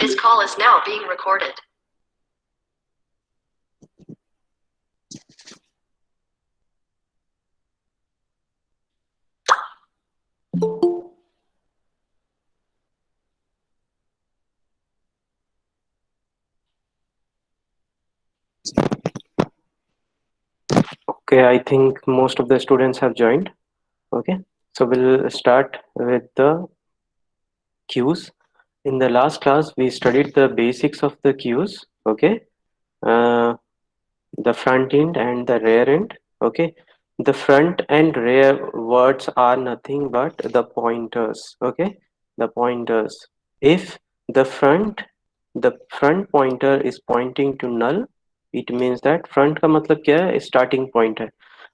This call is now being recorded. Okay, I think most of the students have joined. Okay, so we'll start with the queues. In the last class, we studied the basics of the queues. Okay, uh, the front end and the rear end. Okay, the front and rear words are nothing but the pointers. Okay, the pointers. If the front pointer is pointing to null, it means that front का मतलब क्या है, starting point है.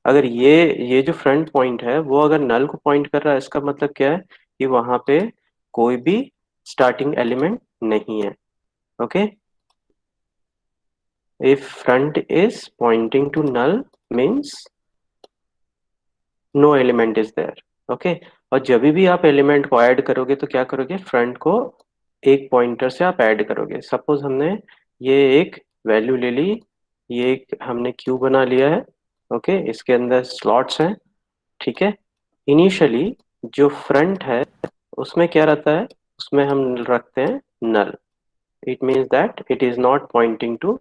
अगर ये जो front point है वो अगर नल को पॉइंट कर रहा है, इसका मतलब क्या है कि वहां पे कोई भी स्टार्टिंग एलिमेंट नहीं है. Okay, if front is pointing to null means no element is there. Okay, और जब भी आप एलिमेंट को ऐड करोगे तो क्या करोगे, फ्रंट को एक पॉइंटर से आप ऐड करोगे. सपोज हमने ये एक वैल्यू ले ली, ये एक हमने क्यू बना लिया है. ओके, इसके अंदर स्लॉट्स हैं. ठीक है, इनिशियली जो फ्रंट है उसमें क्या रहता है, उसमें हम रखते हैं null. It means that it is not pointing to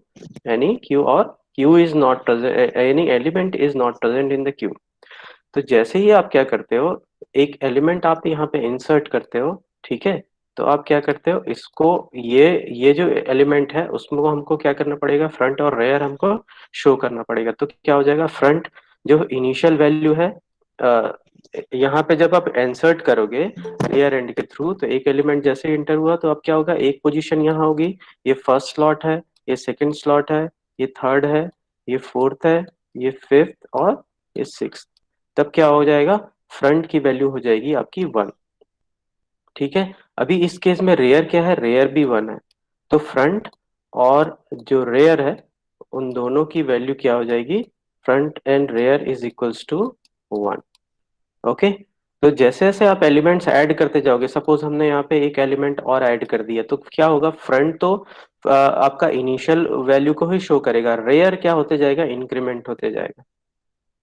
any queue, और queue is not present, any element is not present in the queue. तो जैसे ही आप क्या करते हो, एक एलिमेंट आप यहाँ पे इंसर्ट करते हो. ठीक है, तो आप क्या करते हो, इसको ये जो एलिमेंट है उसमें को हमको क्या करना पड़ेगा, फ्रंट और रेयर हमको शो करना पड़ेगा. तो क्या हो जाएगा, फ्रंट जो इनिशियल वैल्यू है, अ, यहाँ पे जब आप इंसर्ट करोगे रेयर एंड के थ्रू, तो एक एलिमेंट जैसे इंटर हुआ तो अब क्या होगा, एक पोजीशन यहाँ होगी, ये फर्स्ट स्लॉट है, ये सेकंड स्लॉट है, ये थर्ड है, ये फोर्थ है, ये फिफ्थ और ये सिक्स. तब क्या हो जाएगा, फ्रंट की वैल्यू हो जाएगी आपकी 1. ठीक है, अभी इस केस में रेयर क्या है, रेयर भी 1 है. तो फ्रंट और जो रेयर है उन दोनों की वैल्यू क्या हो जाएगी, front and rear is equals to 1. Okay, तो जैसे जैसे आप एलिमेंट्स ऐड करते जाओगे, सपोज हमने यहाँ पे एक एलिमेंट और ऐड कर दिया, तो क्या होगा, फ्रंट तो आपका इनिशियल वैल्यू को ही शो करेगा, रेयर क्या होते जाएगा, इंक्रीमेंट होते जाएगा.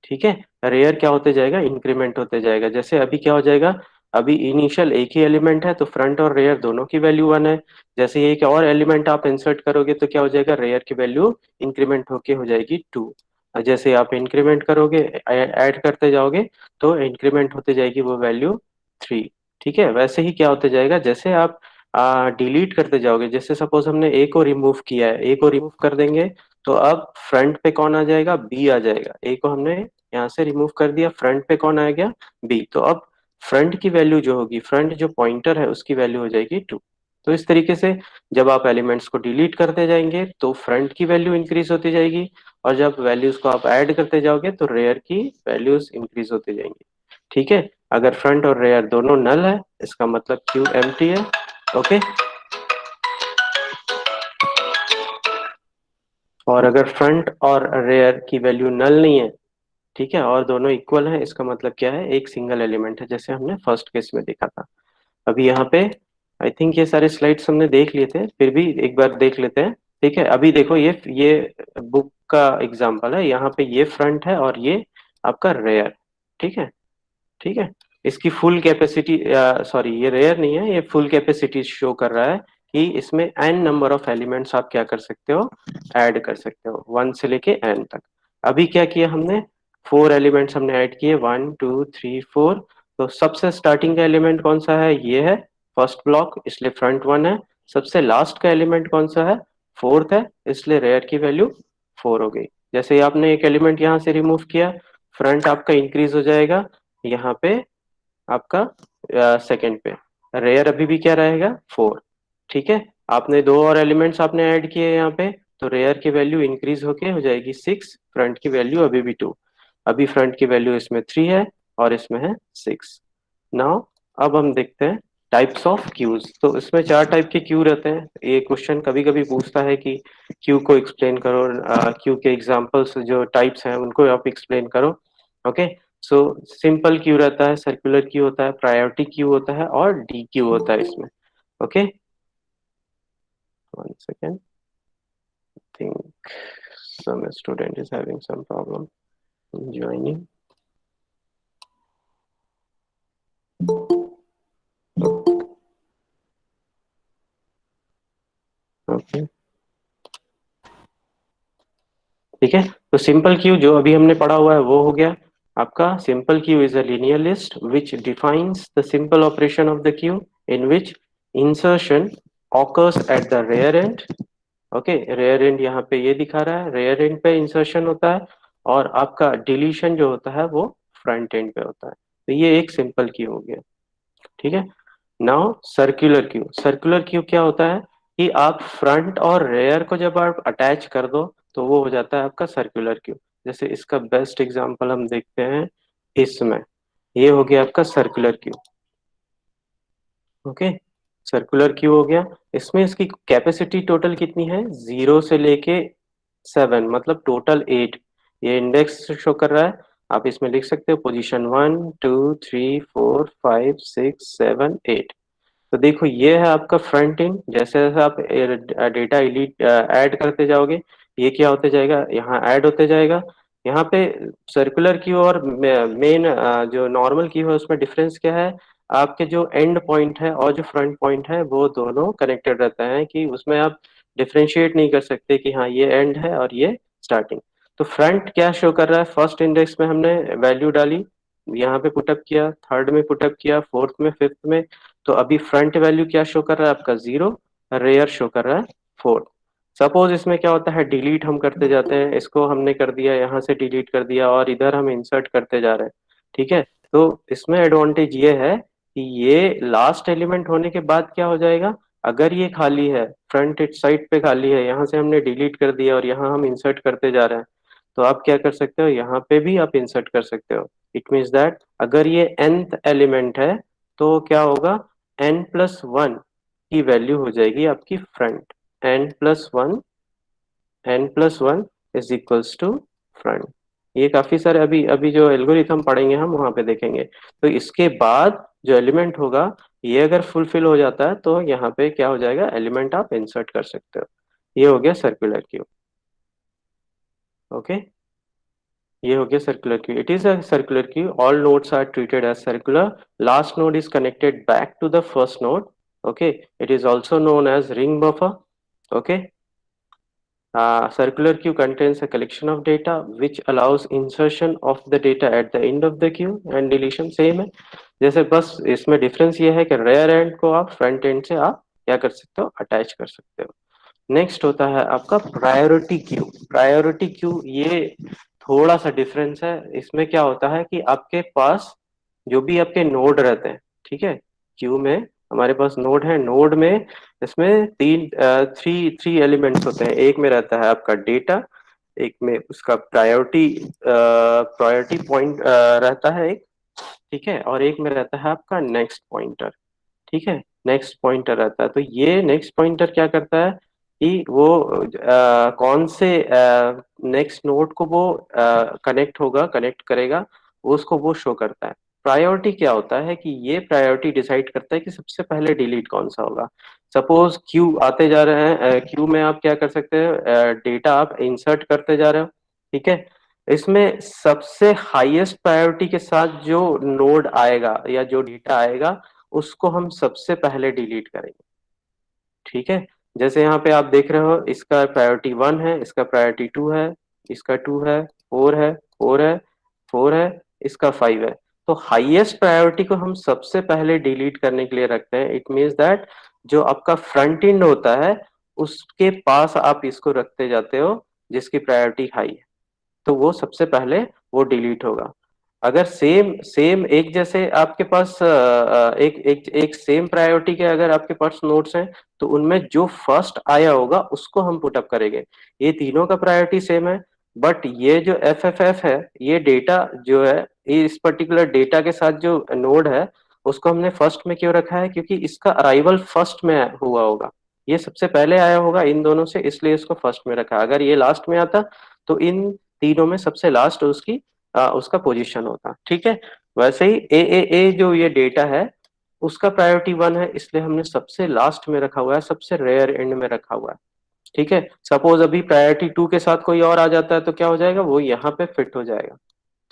ठीक है, रेयर क्या होते जाएगा, इंक्रीमेंट होते जाएगा. जैसे अभी क्या हो जाएगा, अभी इनिशियल एक ही एलिमेंट है तो फ्रंट और रेयर दोनों की वैल्यू 1 है. जैसे ही एक और एलिमेंट आप इंसर्ट करोगे तो क्या हो जाएगा, रेयर की वैल्यू इंक्रीमेंट होके हो जाएगी 2. और जैसे आप इंक्रीमेंट करोगे, ऐड करते जाओगे, तो इंक्रीमेंट होते जाएगी वो वैल्यू 3. ठीक है, वैसे ही क्या होते जाएगा, जैसे आप डिलीट करते जाओगे, जैसे सपोज हमने ए को रिमूव किया है, ए को रिमूव कर देंगे तो अब फ्रंट पे कौन आ जाएगा, बी आ जाएगा. ए को हमने यहाँ से रिमूव कर दिया, फ्रंट पे कौन आ गया, बी. तो अब फ्रंट की वैल्यू जो होगी, फ्रंट जो पॉइंटर है उसकी वैल्यू हो जाएगी 2. तो इस तरीके से जब आप एलिमेंट्स को डिलीट करते जाएंगे तो फ्रंट की वैल्यू इंक्रीज होती जाएगी, और जब वैल्यूज को आप ऐड करते जाओगे तो रेयर की वैल्यूज इंक्रीज होती जाएंगी. ठीक है, अगर फ्रंट और रेयर दोनों नल है, इसका मतलब क्यू एम्प्टी है. ओके, और अगर फ्रंट और रेयर की वैल्यू नल नहीं है, ठीक है, और दोनों इक्वल है, इसका मतलब क्या है, एक सिंगल एलिमेंट है, जैसे हमने फर्स्ट केस में देखा था. अभी यहाँ पे आई थिंक ये सारे स्लाइड्स हमने देख लिए थे, फिर भी एक बार देख लेते हैं. ठीक है, अभी देखो ये बुक का एग्जांपल है, यहाँ पे ये फ्रंट है और ये आपका रेयर. ठीक है, ठीक है, इसकी फुल कैपेसिटी, सॉरी ये रेयर नहीं है, ये फुल कैपेसिटी शो कर रहा है कि इसमें n नंबर ऑफ एलिमेंट्स आप क्या कर सकते हो, ऐड कर सकते हो, 1 से लेके n तक. अभी क्या किया हमने, 4 एलिमेंट्स हमने ऐड किए, 1 2 3 4. तो सबसे स्टार्टिंग का एलिमेंट कौन सा है, ये है फर्स्ट ब्लॉक, इसलिए फ्रंट 1 है. सबसे लास्ट का एलिमेंट कौन सा है, फोर्थ है, इसलिए रेयर की वैल्यू 4 हो गई. जैसे ही आपने एक एलिमेंट यहाँ से रिमूव किया, फ्रंट आपका इंक्रीज हो जाएगा यहाँ पे आपका सेकंड पे, रेयर अभी भी क्या रहेगा, 4. ठीक है, आपने दो और एलिमेंट्स आपने ऐड किए यहाँ पे, तो रेयर की वैल्यू इंक्रीज होके हो जाएगी 6, फ्रंट की वैल्यू अभी भी 2. अभी फ्रंट की वैल्यू इसमें 3 है और इसमें है 6. नाउ अब हम देखते हैं टाइप्स ऑफ क्यूज. तो इसमें 4 टाइप के क्यू रहते हैं. ये क्वेश्चन कभी कभी पूछता है कि क्यू को एक्सप्लेन करो, क्यू के एग्जांपल्स जो टाइप्स हैं उनको आप एक्सप्लेन करो. ओके, सो सिंपल क्यू रहता है, सर्कुलर क्यू होता है, प्रायोरिटी क्यू होता है और डी क्यू होता है इसमें. Okay, 1 second. Think some student is having some problem in joining. Okay, ठीक है। तो सिंपल क्यू जो अभी हमने पढ़ा हुआ है वो हो गया आपका। Simple queue is a linear list which defines the simple operation of the queue in which insertion occurs at the rear end. Okay, rear end यहाँ पे ये दिखा रहा है, रेयर एंड पे इंसर्शन होता है और आपका डिलीशन जो होता है वो फ्रंट एंड पे होता है। तो ये एक सिंपल क्यू हो गया, ठीक है। Now circular queue, circular queue क्या होता है कि आप फ्रंट और रेयर को जब आप अटैच कर दो तो वो हो जाता है आपका सर्कुलर क्यू। जैसे इसका बेस्ट एग्जांपल हम देखते हैं इसमें, ये हो गया आपका circular queue. Okay, circular queue हो गया। इसमें इसकी कैपेसिटी टोटल कितनी है, 0 से लेके 7, मतलब टोटल 8। ये इंडेक्स शो कर रहा है, आप इसमें लिख सकते हो पोजीशन 1 2 3 4 5 6 7 8। तो देखो ये है आपका फ्रंट एंड। जैसे जैसे आप डेटा इलीट ऐड करते जाओगे ये क्या होते जाएगा, यहाँ ऐड होते जाएगा। यहाँ पे सर्कुलर की और मेन जो नॉर्मल की है उसमें डिफरेंस क्या है, आपके जो एंड पॉइंट है और जो फ्रंट पॉइंट है वो दोनों कनेक्टेड रहता है, कि उसमें आप डिफरेंशिएट नहीं कर सकते कि हाँ ये एंड है और ये स्टार्टिंग। तो फ्रंट क्या शो कर रहा है, फर्स्ट इंडेक्स में हमने वैल्यू डाली, यहाँ पे पुटअप किया, थर्ड में पुटअप किया, फोर्थ में, फिफ्थ में। तो अभी फ्रंट वैल्यू क्या शो कर रहा है आपका 0, रेयर शो कर रहा है 4। सपोज इसमें क्या होता है, डिलीट हम करते जाते हैं, इसको हमने कर दिया, यहाँ से डिलीट कर दिया और इधर हम इंसर्ट करते जा रहे हैं, ठीक है। तो इसमें एडवांटेज ये है कि ये लास्ट एलिमेंट होने के बाद क्या हो जाएगा, अगर ये खाली है, फ्रंट साइड पे खाली है, यहाँ से हमने डिलीट कर दिया और यहाँ हम इंसर्ट करते जा रहे हैं, तो आप क्या कर सकते हो, यहाँ पे भी आप इंसर्ट कर सकते हो। इट मीन्स दैट अगर ये nth एलिमेंट है तो क्या होगा, n+1 की वैल्यू हो जाएगी आपकी front. n+1, n+1 is equals to front. ये काफी सारे अभी अभी जो एल्गोरिथम पढ़ेंगे हम वहां पे देखेंगे। तो इसके बाद जो एलिमेंट होगा ये अगर फुलफिल हो जाता है तो यहाँ पे क्या हो जाएगा, एलिमेंट आप इंसर्ट कर सकते हो। ये हो गया सर्कुलर क्यू। ओके, ये हो गया circular queue. It is a circular queue, all nodes are treated as circular, last node is connected back to the first node. Okay, it is also known as ring buffer. Okay, circular queue contains a collection of data which allows insertion of the data at the end of the queue and deletion same है। जैसे बस इसमें difference ये है कि rare and को आप front end से आप क्या कर सकते हो, अटैच कर सकते हो। नेक्स्ट होता है आपका प्रायोरिटी क्यू। प्रायोरिटी क्यू ये थोड़ा सा डिफरेंस है। इसमें क्या होता है कि आपके पास जो भी आपके नोड रहते हैं, ठीक है, क्यू में हमारे पास नोड है, नोड में इसमें थ्री थ्री एलिमेंट्स होते हैं। एक में रहता है आपका डेटा, एक में उसका प्रायोरिटी प्रायोरिटी पॉइंट रहता है एक, ठीक है, और एक में रहता है आपका नेक्स्ट पॉइंटर, ठीक है, नेक्स्ट पॉइंटर रहता है। तो ये नेक्स्ट पॉइंटर क्या करता है कि वो कौन से नेक्स्ट नोड को वो कनेक्ट होगा, कनेक्ट करेगा, उसको वो शो करता है। प्रायोरिटी क्या होता है कि ये प्रायोरिटी डिसाइड करता है कि सबसे पहले डिलीट कौन सा होगा। सपोज क्यू आते जा रहे हैं, क्यू में आप क्या कर सकते हैं, डेटा आप इंसर्ट करते जा रहे हो, ठीक है। इसमें सबसे हाईएस्ट प्रायोरिटी के साथ जो नोड आएगा या जो डेटा आएगा उसको हम सबसे पहले डिलीट करेंगे, ठीक है। जैसे यहाँ पे आप देख रहे हो, इसका प्रायोरिटी 1 है, इसका प्रायोरिटी 2 है, इसका 2 है, 4 है, 4 है, 4 है, इसका 5 है। तो हाईएस्ट प्रायोरिटी को हम सबसे पहले डिलीट करने के लिए रखते हैं। इट मीन्स दैट जो आपका फ्रंट एंड होता है उसके पास आप इसको रखते जाते हो जिसकी प्रायोरिटी हाई है, तो वो सबसे पहले वो डिलीट होगा। अगर सेम सेम एक जैसे आपके पास एक एक एक सेम प्रायोरिटी के अगर आपके पास नोट्स हैं तो उनमें जो फर्स्ट आया होगा उसको हम पुटअप करेंगे। ये तीनों का प्रायोरिटी सेम है, बट ये जो एफ एफ एफ है, ये डेटा जो है, ये इस पर्टिकुलर डेटा के साथ जो नोड है उसको हमने फर्स्ट में क्यों रखा है, क्योंकि इसका अराइवल फर्स्ट में हुआ होगा, ये सबसे पहले आया होगा इन दोनों से, इसलिए इसको फर्स्ट में रखा। अगर ये लास्ट में आता तो इन तीनों में सबसे लास्ट उसकी उसका पोजीशन होता, ठीक है। वैसे ही ए जो ये डेटा है उसका प्रायोरिटी 1 है, इसलिए हमने सबसे लास्ट में रखा हुआ है, सबसे रेयर एंड में रखा हुआ है। ठीक है, सपोज अभी प्रायोरिटी 2 के साथ कोई और आ जाता है तो क्या हो जाएगा, वो यहाँ पे फिट हो जाएगा।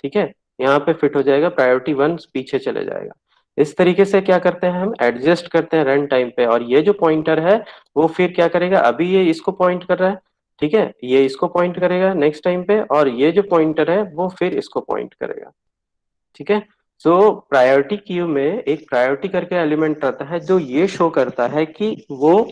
ठीक है, यहाँ पे फिट हो जाएगा, प्रायोरिटी 1 पीछे चले जाएगा। इस तरीके से क्या करते हैं, हम एडजस्ट करते हैं रन टाइम पे। और ये जो पॉइंटर है वो फिर क्या करेगा, अभी ये इसको पॉइंट कर रहा है, ठीक है, ये इसको पॉइंट करेगा नेक्स्ट टाइम पे, और ये जो पॉइंटर है वो फिर इसको पॉइंट करेगा। ठीक है, सो प्रायोरिटी क्यू में एक प्रायोरिटी करके एलिमेंट रहता है जो ये शो करता है कि वो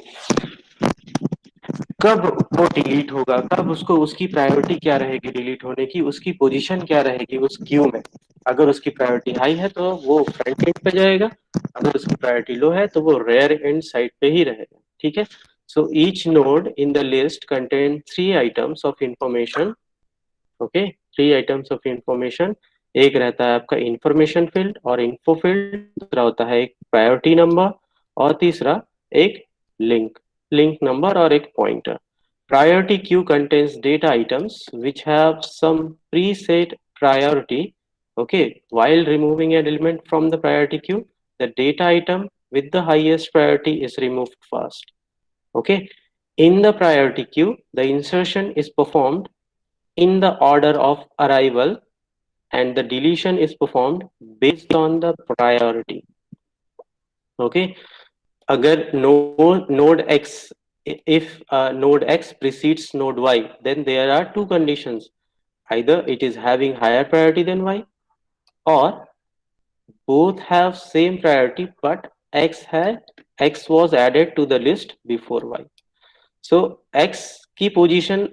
कब वो डिलीट होगा, कब उसको, उसकी प्रायोरिटी क्या रहेगी डिलीट होने की, उसकी पोजीशन क्या रहेगी उस क्यू में। अगर उसकी प्रायोरिटी हाई है तो वो फ्रंट एंड पे जाएगा, अगर उसकी प्रायोरिटी लो है तो वो रेयर एंड साइड पे ही रहेगा। ठीक है, so each node in the list contain 3 items of information. Okay, 3 items of information. एक रहता है आपका इंफॉर्मेशन फील्ड और इन्फो फील्ड, दूसरा होता है एक प्रायोरिटी नंबर, और तीसरा एक लिंक लिंक नंबर और एक pointer. Priority queue contains data items which have some preset priority. Okay, while removing an element from the priority queue, the data item with the highest priority is removed first. Okay, in the priority queue, the insertion is performed in the order of arrival and the deletion is performed based on the priority. Okay, अगर node x, if node x precedes node y, then there are two conditions: either it is having higher priority than y, or both have same priority but x was added to the list before y. So x की position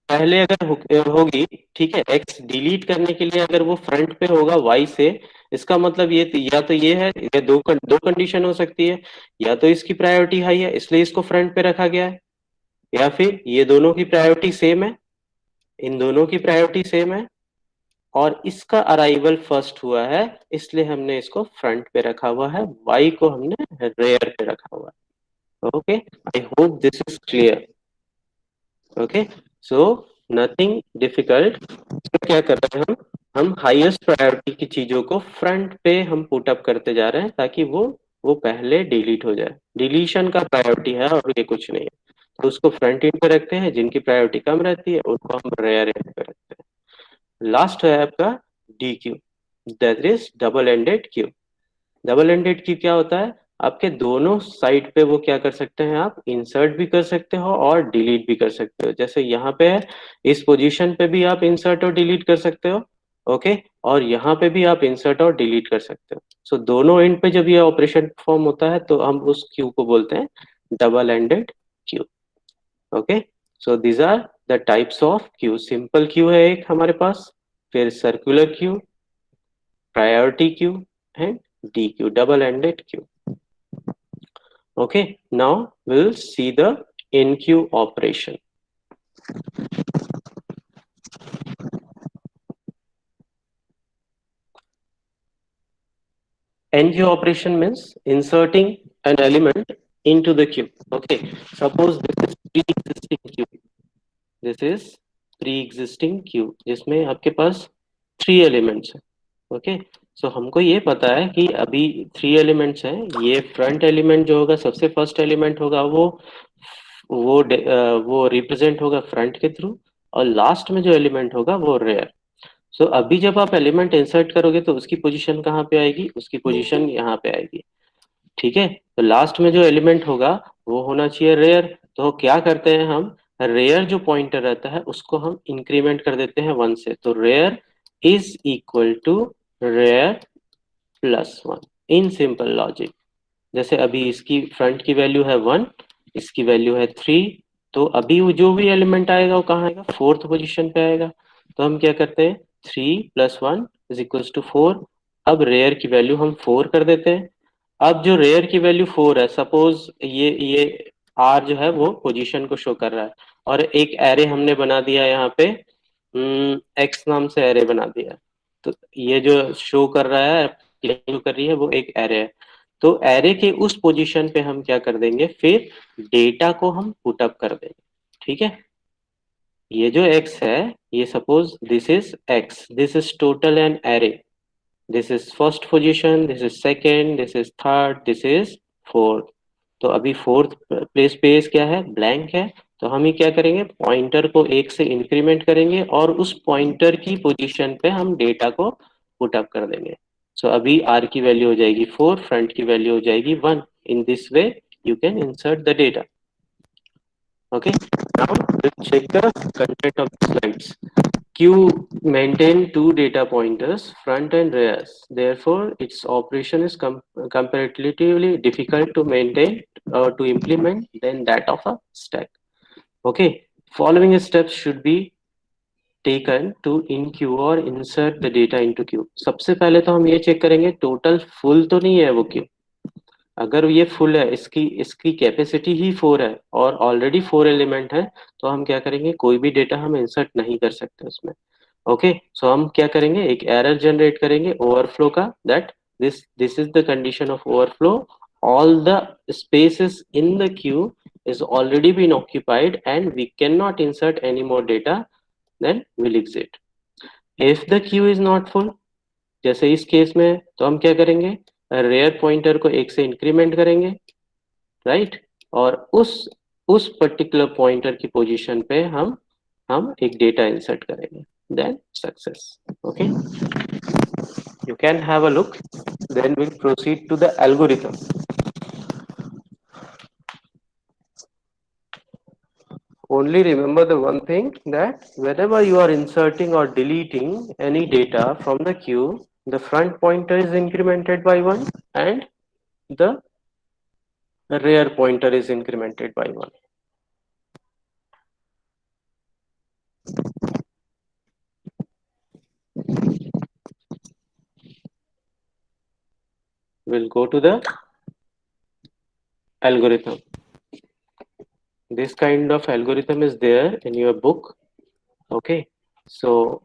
पहले अगर होगी, ठीक है, x delete करने के लिए अगर वो फ्रंट पे होगा y से, इसका मतलब ये या तो ये है, ये दो कंडीशन हो सकती है, या तो इसकी प्रायोरिटी हाई है इसलिए इसको फ्रंट पे रखा गया है, या फिर ये दोनों की प्रायोरिटी सेम है, इन दोनों की प्रायोरिटी सेम है और इसका अराइवल फर्स्ट हुआ है इसलिए हमने इसको फ्रंट पे रखा हुआ है, y को हमने रेयर पे रखा हुआ है। Okay, I hope this is clear. Okay, so nothing difficult. क्या कर रहे हैं हम हाईएस्ट प्रायोरिटी की चीजों को फ्रंट पे हम पुट अप करते जा रहे हैं ताकि वो पहले डिलीट हो जाए। डिलीशन का प्रायोरिटी है और ये कुछ नहीं है, तो उसको फ्रंट एंड पे रखते हैं, जिनकी प्रायोरिटी कम रहती है उनको हम रेयर एंड पे रखते हैं। लास्ट है आपका D Q, that is double ended Q. Double ended Q क्या होता है, आपके दोनों साइड पे वो क्या कर सकते हैं, आप इंसर्ट भी कर सकते हो और डिलीट भी कर सकते हो। जैसे यहाँ पे है, इस पोजीशन पे भी आप इंसर्ट और डिलीट कर सकते हो। ओके, और यहाँ पे भी आप इंसर्ट और डिलीट कर सकते हो। सो दोनों एंड पे जब ये ऑपरेशन परफॉर्म होता है तो हम उस क्यू को बोलते हैं double ended queue. Okay, so these are the types of queue. Simple queue है एक हमारे पास, फिर circular queue, priority queue, and DQ, double-ended queue. Okay, now we'll see the NQ operation. NQ operation means inserting an element into the queue. Okay, suppose this is pre-existing queue. This is pre-existing queue जिसमें आपके पास 3 elements है। Okay, सो हमको ये पता है कि अभी 3 elements हैं। ये फ्रंट एलिमेंट जो होगा, सबसे फर्स्ट एलिमेंट होगा, वो रिप्रेजेंट होगा फ्रंट के थ्रू, और लास्ट में जो एलिमेंट होगा वो रेयर। सो अभी जब आप एलिमेंट इंसर्ट करोगे तो उसकी पोजीशन कहाँ पे आएगी, उसकी पोजीशन यहाँ पे आएगी। ठीक है, तो लास्ट में जो एलिमेंट होगा वो होना चाहिए रेयर। तो क्या करते हैं हम, रेयर जो पॉइंटर रहता है उसको हम इंक्रीमेंट कर देते हैं 1 से, तो rear is equal to rear plus 1 in simple logic. जैसे अभी इसकी फ्रंट की वैल्यू है 1, इसकी वैल्यू है 3, तो अभी वो जो भी एलिमेंट आएगा वो कहाँ आएगा, फोर्थ पोजीशन पे आएगा। तो हम क्या करते हैं, 3 + 1 = 4। अब रेयर की वैल्यू हम 4 कर देते हैं। अब जो रेयर की वैल्यू 4 है, सपोज ये आर जो है वो पोजीशन को शो कर रहा है, और एक एरे हमने बना दिया यहाँ पे, एक्स नाम से एरे बना दिया। तो ये जो शो कर रहा है, जो कर रही है वो एक एरे है। तो एरे के उस पोजीशन पे हम क्या कर देंगे, फिर डेटा को हम पुट अप कर देंगे। ठीक है, ये जो x है, ये suppose this is x, this is total an array, this is first position, this is second, this is third, this is fourth. तो अभी फोर्थ प्लेस पे क्या है, ब्लैंक है। तो हम ही क्या करेंगे, पॉइंटर को एक से इंक्रीमेंट करेंगे और उस पॉइंटर की पोजीशन पे हम डेटा को पुट अप कर देंगे। सो अभी आर की वैल्यू हो जाएगी 4, फ्रंट की वैल्यू हो जाएगी 1। In this way you can insert the data. Okay, now let's check the content of the slides. Queue maintain two data pointers, front and rear. Therefore, its operation is comparatively difficult to maintain or to implement than that of a stack. Okay, following steps should be taken to in queue or insert the data into queue. सबसे पहले तो हम ये check करेंगे total full तो नहीं है वो queue। अगर ये फुल है, इसकी इसकी कैपेसिटी ही 4 है और ऑलरेडी 4 एलिमेंट है, तो हम क्या करेंगे, कोई भी डेटा हम इंसर्ट नहीं कर सकते उसमें। ओके, सो हम क्या करेंगे, एक एरर जनरेट करेंगे ओवरफ्लो का, that this is the condition of overflow, all the spaces in the queue is already been occupied and we cannot insert any more data, then we'll exit. If the queue is not full, जैसे इस case में, तो हम क्या करेंगे, rare pointer को एक से इंक्रीमेंट करेंगे, राइट, और उस पर्टिकुलर पॉइंटर की पोजीशन पे हम एक डेटा इंसर्ट करेंगे, then success. Okay, you can have a look, then we'll proceed to the algorithm. Only remember the one thing, that whenever you are inserting or deleting any data from the queue, the front pointer is incremented by 1 and the rear pointer is incremented by 1. We'll go to the algorithm. This kind of algorithm is there in your book. Okay, so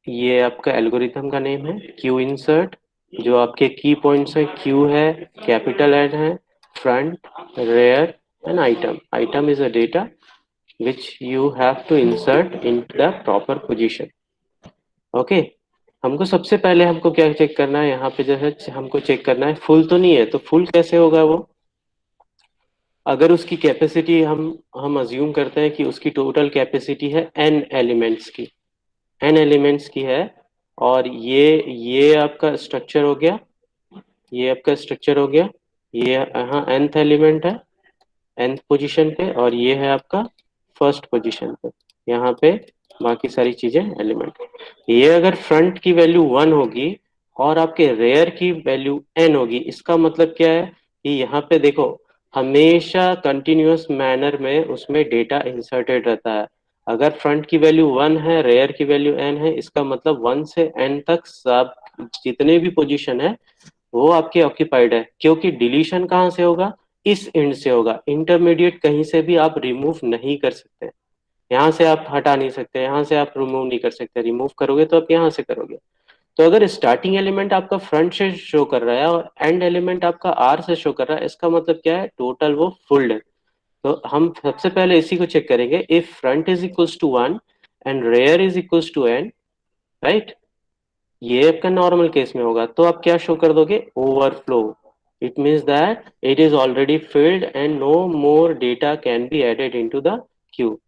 ये आपका algorithm का name है Q insert. जो आपके की points है, queue है, capital N है, front, rear and item. Item is a data which you have to insert into the proper position. Okay, हमको सबसे पहले हमको क्या चेक करना है, यहाँ पे जो है हमको चेक करना है फुल तो नहीं है। तो फुल कैसे होगा वो, अगर उसकी कैपेसिटी हम अज्यूम करते हैं कि उसकी टोटल कैपेसिटी है n एलिमेंट्स की, n एलिमेंट्स की है, और ये आपका स्ट्रक्चर हो गया, ये आपका स्ट्रक्चर हो गया, ये यहाँ nth एलिमेंट है nth पोजीशन पे, और ये है आपका फर्स्ट पोजीशन पे, यहाँ पे बाकी सारी चीजें एलिमेंट। ये अगर फ्रंट की वैल्यू 1 होगी और आपके रेयर की वैल्यू n होगी, इसका मतलब क्या है कि यहाँ पे देखो हमेशा कंटिन्यूअस मैनर में उसमें डेटा इंसर्टेड रहता है। अगर फ्रंट की वैल्यू 1 है, रेयर की वैल्यू n है, इसका मतलब 1 से n तक सब जितने भी पोजीशन है वो आपके ऑक्यूपाइड है, क्योंकि डिलीशन कहाँ से होगा, इस एंड से होगा। इंटरमीडिएट कहीं से भी आप रिमूव नहीं कर सकते, यहाँ से आप हटा नहीं सकते, यहाँ से आप रिमूव नहीं कर सकते। रिमूव करोगे तो आप यहाँ से करोगे। तो अगर स्टार्टिंग एलिमेंट आपका फ्रंट से शो कर रहा है और एंड एलिमेंट आपका आर से शो कर रहा है, इसका मतलब क्या है, टोटल वो फुल्ड है। तो हम सबसे पहले इसी को चेक करेंगे, if front is equals to 1 and rear is equals to N, right, ये आपका नॉर्मल केस में होगा, तो आप क्या शो कर दोगे, overflow. It means that it is already filled and no more data can be added into the queue.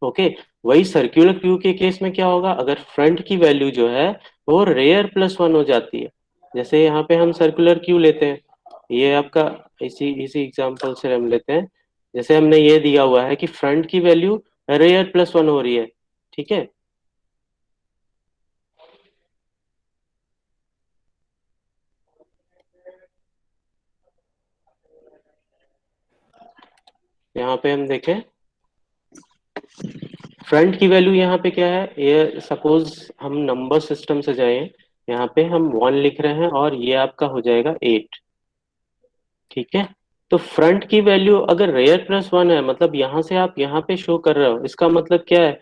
Okay, वही सर्कुलर क्यू के केस में क्या होगा, अगर फ्रंट की वैल्यू जो है वो रेयर प्लस 1 हो जाती है। जैसे यहाँ पे हम सर्कुलर क्यू लेते हैं, ये आपका इसी इसी एग्जांपल से हम लेते हैं। जैसे हमने ये दिया हुआ है कि फ्रंट की वैल्यू रेयर प्लस 1 हो रही है, ठीक है। यहाँ पे हम देखें फ्रंट की वैल्यू यहाँ पे क्या है, ये सपोज हम नंबर सिस्टम से जाएं, यहाँ पे हम 1 लिख रहे हैं और ये आपका हो जाएगा 8, ठीक है। तो फ्रंट की वैल्यू अगर रेयर प्लस 1 है, मतलब यहाँ से आप यहाँ पे शो कर रहे हो, इसका मतलब क्या है,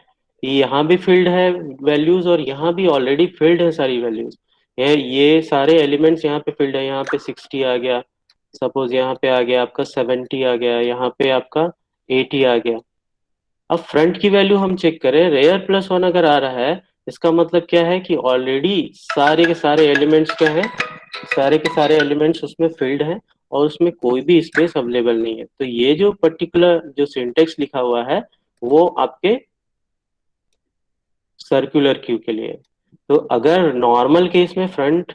कि यहाँ भी फील्ड है वैल्यूज और यहाँ भी ऑलरेडी फील्ड है सारी वैल्यूज। ये सारे एलिमेंट्स यहाँ पे फील्ड है। यहाँ पे 60 आ गया, सपोज यहाँ पे आ गया आपका 70 आ गया, यहाँ पे आपका 80 आ गया। अब फ्रंट की वैल्यू हम चेक करें, रेयर प्लस 1 अगर आ रहा है, इसका मतलब क्या है कि ऑलरेडी सारे के सारे एलिमेंट्स क्या है, सारे के सारे एलिमेंट्स उसमें फिल्ड हैं और उसमें कोई भी स्पेस अवेलेबल नहीं है। तो ये जो पर्टिकुलर जो सिंटेक्स लिखा हुआ है वो आपके सर्कुलर क्यू के लिए है। तो अगर नॉर्मल केस में फ्रंट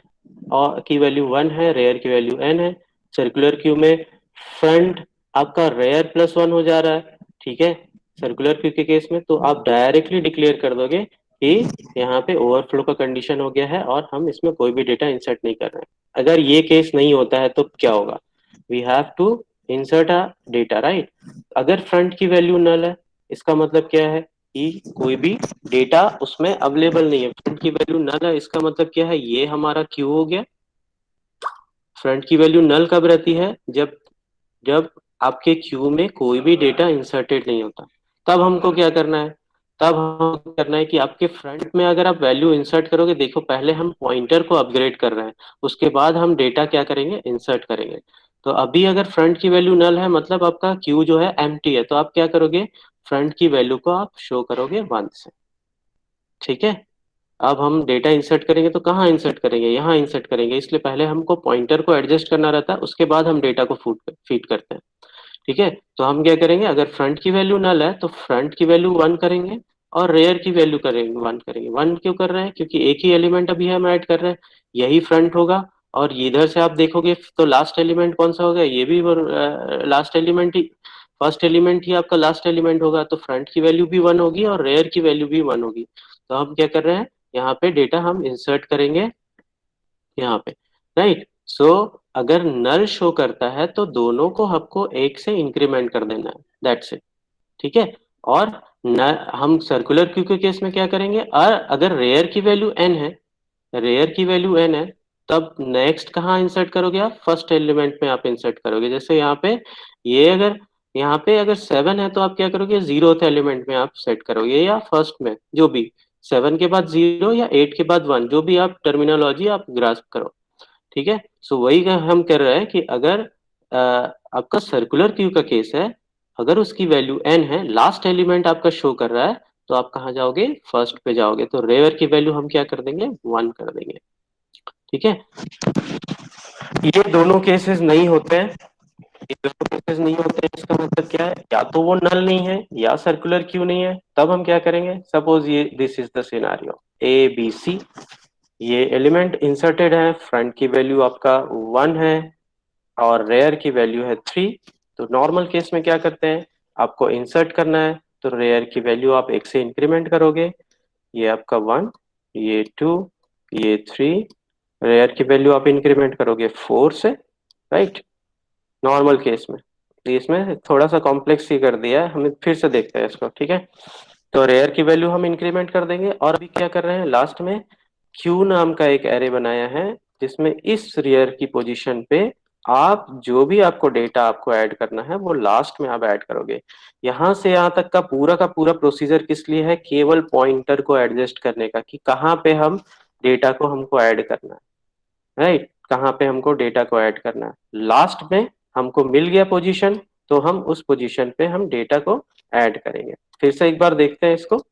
और की वैल्यू 1 है, रेयर की वैल्यू n है, सर्कुलर क्यू में फ्रंट आपका रेयर प्लस 1 हो जा रहा है, ठीक है। सर्कुलर क्यू के केस में तो आप डायरेक्टली डिक्लेयर कर दोगे कि यहाँ पे ओवरफ्लो का कंडीशन हो गया है और हम इसमें कोई भी डेटा इंसर्ट नहीं कर रहे हैं। अगर ये केस नहीं होता है तो क्या होगा, we have to insert a data, right. अगर फ्रंट की वैल्यू नल है, इसका मतलब क्या है कि कोई भी डेटा उसमें अवेलेबल नहीं है। फ्रंट की वैल्यू नल है, इसका मतलब क्या है, ये हमारा क्यू हो गया। फ्रंट की वैल्यू नल कब रहती है, जब जब आपके क्यू में कोई भी डेटा इंसर्टेड नहीं होता। तब हमको क्या करना है, तब हमको करना है कि आपके फ्रंट में अगर आप वैल्यू इंसर्ट करोगे, देखो पहले हम पॉइंटर को अपग्रेड कर रहे हैं, उसके बाद हम डेटा क्या करेंगे, इंसर्ट करेंगे। तो अभी अगर फ्रंट की वैल्यू नल है मतलब आपका क्यू जो है एम्प्टी है, तो आप क्या करोगे, फ्रंट की वैल्यू को आप शो करोगे 1 से, ठीक है। अब हम डेटा इंसर्ट करेंगे तो कहाँ इंसर्ट करेंगे, यहाँ इंसर्ट करेंगे, इसलिए पहले हमको पॉइंटर को एडजस्ट करना रहता है, उसके बाद हम डेटा को फीड करते हैं, ठीक है। तो हम क्या करेंगे, अगर फ्रंट की वैल्यू नल है तो फ्रंट की वैल्यू 1 करेंगे और रेयर की वैल्यू करेंगे 1 करेंगे। 1 क्यों कर रहे हैं, क्योंकि एक ही एलिमेंट अभी हम ऐड कर रहे हैं, यही फ्रंट होगा। और इधर से आप देखोगे तो लास्ट एलिमेंट कौन सा होगा, ये भी लास्ट एलिमेंट ही, फर्स्ट एलिमेंट ही आपका लास्ट एलिमेंट होगा, तो फ्रंट की वैल्यू भी 1 होगी और रेयर की वैल्यू भी 1 होगी। तो हम क्या कर रहे हैं, यहाँ पे डेटा हम इंसर्ट करेंगे यहाँ पे, राइट। सो अगर नल शो करता है तो दोनों को आपको 1 से इंक्रीमेंट कर देना है, दैट्स इट, ठीक है। और न, हम सर्कुलर क्यू के केस में क्या करेंगे, और अगर रेयर की वैल्यू n है, रेयर की वैल्यू n है, तब नेक्स्ट कहाँ इंसर्ट करोगे आप, फर्स्ट एलिमेंट में आप इंसर्ट करोगे। जैसे यहाँ पे ये अगर, यहाँ पे अगर 7 है तो आप क्या करोगे, 0th एलिमेंट में आप सेट करोगे या फर्स्ट में, जो भी 7 के बाद 0 या 8 के बाद 1, जो भी आप टर्मिनोलॉजी आप ग्रास्प करो, ठीक है। सो वही हम कर रहे हैं कि अगर आपका सर्कुलर क्यू का केस है, अगर उसकी वैल्यू n है, लास्ट एलिमेंट आपका शो कर रहा है, तो आप कहाँ जाओगे, फर्स्ट पे जाओगे, तो रेयर की वैल्यू हम क्या कर देंगे, 1 कर देंगे, ठीक है। ये दोनों केसेस नहीं होते हैं, ये दोनों केसेस नहीं होते हैं, इसका मतलब क्या है, या तो वो नल नहीं है या सर्कुलर क्यू नहीं है। तब हम क्या करेंगे, सपोज ये this is the scenario A B C, ये एलिमेंट इंसर्टेड है, फ्रंट की वैल्यू आपका 1 है और रेयर की वैल्यू है 3। तो नॉर्मल केस में क्या करते हैं, आपको इंसर्ट करना है तो रेयर की वैल्यू आप 1 से इंक्रीमेंट करोगे, ये आपका 1, ये 2, ये 3, रेयर की वैल्यू आप इंक्रीमेंट करोगे 4 से, राइट, नॉर्मल केस में। तो इसमें थोड़ा सा कॉम्प्लेक्स ही कर दिया है, हमें फिर से देखते हैं इसको, ठीक है। तो रेयर की वैल्यू हम इंक्रीमेंट कर देंगे और अभी क्या कर रहे हैं, लास्ट में क्यू नाम का एक एरे बनाया है, जिसमें इस रेयर की पोजीशन पे आप जो भी आपको डेटा आपको ऐड करना है वो लास्ट में आप ऐड करोगे। यहां से यहां तक का पूरा प्रोसीजर किस लिए है, केवल पॉइंटर को एडजस्ट करने का, कि कहाँ पे हम डेटा को हमको ऐड करना है, राइट, कहाँ पे हमको डेटा को ऐड करना है। लास्ट में हमको मिल गया पोजीशन, तो हम उस पोजीशन पे हम डेटा को ऐड करेंगे। फिर से एक बार देखते हैं इसको,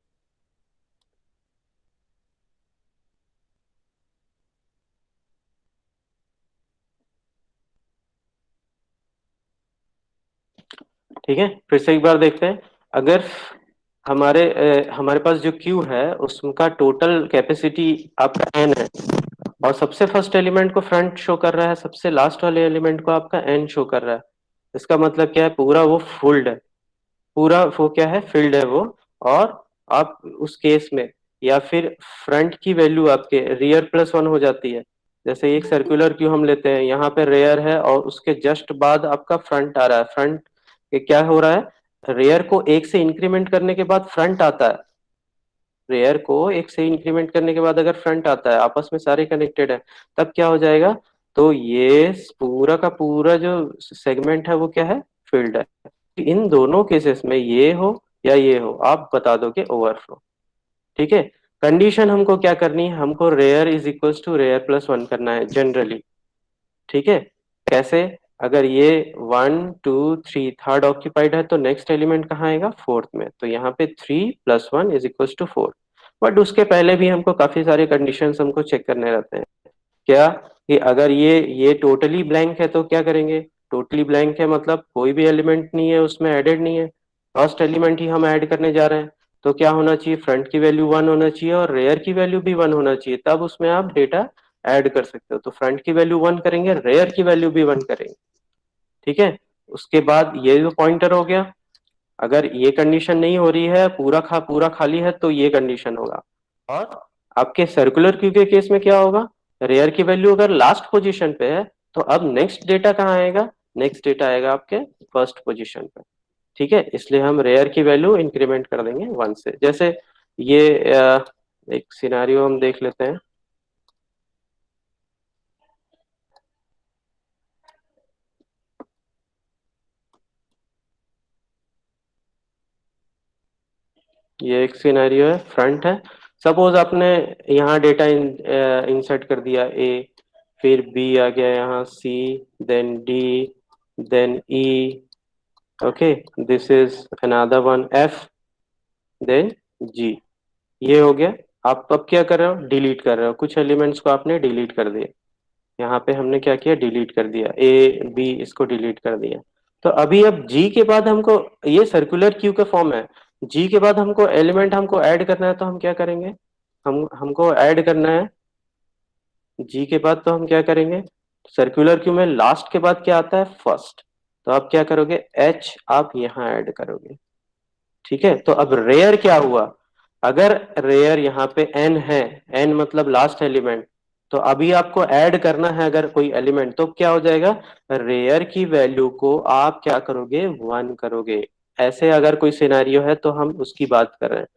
ठीक है। फिर से एक बार देखते हैं, अगर हमारे पास जो क्यू है उसका टोटल कैपेसिटी आपका एन है, और सबसे फर्स्ट एलिमेंट को फ्रंट शो कर रहा है, सबसे लास्ट वाले एलिमेंट को आपका एन शो कर रहा है। इसका मतलब क्या है, पूरा वो फुल्ड है, पूरा वो क्या है, फील्ड है वो। और आप उस केस में, या फिर फ्रंट की वैल्यू आपके रियर प्लस 1 हो जाती है। जैसे एक सर्कुलर क्यू हम लेते हैं, यहाँ पे रेयर है और उसके जस्ट बाद आपका फ्रंट आ रहा है, फ्रंट ये क्या हो रहा है, रेयर को 1 से इंक्रीमेंट करने के बाद फ्रंट आता है, रेयर को 1 से इंक्रीमेंट करने के बाद अगर फ्रंट आता है, आपस में सारे कनेक्टेड है, तब क्या हो जाएगा, तो ये पूरा का पूरा जो सेगमेंट है वो क्या है, फील्ड है। इन दोनों केसेस में ये हो या ये हो, आप बता दो कि ओवरफ्लो, ठीक है। कंडीशन हमको क्या करनी है, हमको rear is equals to rear plus 1 करना है जनरली, ठीक है। कैसे, अगर ये 1 2 3 थर्ड ऑक्यूपाइड है तो नेक्स्ट एलिमेंट कहाँ आएगा, फोर्थ में, तो यहाँ पे 3 + 1 = 4। बट उसके पहले भी हमको काफी सारे कंडीशंस हमको चेक करने रहते हैं। क्या, कि अगर ये टोटली ब्लैंक है तो क्या करेंगे? टोटली ब्लैंक है मतलब कोई भी एलिमेंट नहीं है उसमें, एडेड नहीं है, फर्स्ट एलिमेंट ही हम ऐड करने जा रहे हैं। तो क्या होना चाहिए? फ्रंट की वैल्यू 1 होना चाहिए और रेयर की वैल्यू भी 1 होना चाहिए, तब उसमें आप डेटा ऐड कर सकते हो। तो फ्रंट की वैल्यू 1 करेंगे, रेयर की वैल्यू भी 1 करेंगे। ठीक है, उसके बाद ये जो पॉइंटर हो गया, अगर ये कंडीशन नहीं हो रही है, पूरा खाली है, तो ये कंडीशन होगा। और आपके सर्कुलर क्यू के केस में क्या होगा? रेयर की वैल्यू अगर लास्ट पोजीशन पे है, तो अब नेक्स्ट डेटा कहाँ आएगा? नेक्स्ट डेटा आएगा आपके फर्स्ट पोजीशन पे। ठीक है, इसलिए हम रेयर की वैल्यू इंक्रीमेंट कर देंगे 1 से। जैसे ये एक सिनारियो हम देख लेते हैं। ये एक सिनेरियो है, फ्रंट है। सपोज आपने यहाँ डेटा इंसर्ट कर दिया ए, फिर बी आ गया, यहाँ C, then D, then E. Okay, this is another one, F, then G. ये हो गया। आप अब क्या कर रहे हो? डिलीट कर रहे हो, कुछ एलिमेंट्स को आपने डिलीट कर दिया। यहाँ पे हमने क्या किया? डिलीट कर दिया, ए बी इसको डिलीट कर दिया। तो अभी अब जी के बाद हमको, ये सर्कुलर क्यू का फॉर्म है, जी के बाद हमको एलिमेंट हमको ऐड करना है, तो हम क्या करेंगे? हमको ऐड करना है जी के बाद, तो हम क्या करेंगे? सर्कुलर क्यू में लास्ट के बाद क्या आता है? फर्स्ट। तो आप क्या करोगे? एच आप यहाँ ऐड करोगे। ठीक है, तो अब रेयर क्या हुआ? अगर रेयर यहाँ पे एन है, एन मतलब लास्ट एलिमेंट, तो अभी आपको ऐड करना है अगर कोई एलिमेंट, तो क्या हो जाएगा? रेयर की वैल्यू को आप क्या करोगे? 1 करोगे। ऐसे अगर कोई सिनेरियो है तो हम उसकी बात कर रहे हैं,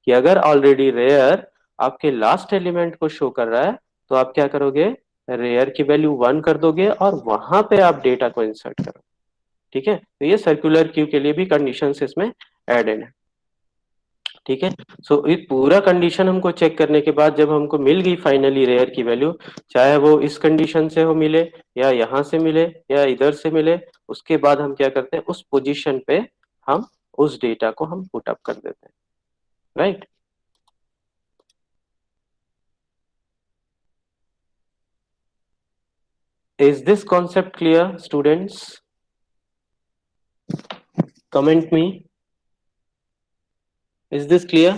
कि अगर ऑलरेडी रेयर आपके लास्ट एलिमेंट को शो कर रहा है, तो आप क्या करोगे? रेयर की वैल्यू 1 कर दोगे और वहां पे आप डेटा को इंसर्ट करोगे। ठीक है, तो ये सर्कुलर क्यू के लिए भी कंडीशंस इसमें एडेड है। ठीक है, सो ये पूरा कंडीशन हमको चेक करने के बाद जब हमको मिल गई फाइनली रेयर की वैल्यू, चाहे वो इस कंडीशन से हो मिले, या यहाँ से मिले, या इधर से मिले, उसके बाद हम क्या करते हैं? उस पोजीशन पे हम उस डेटा को हम पुट अप कर देते हैं। Right? Is this concept clear students? Comment me, is this clear?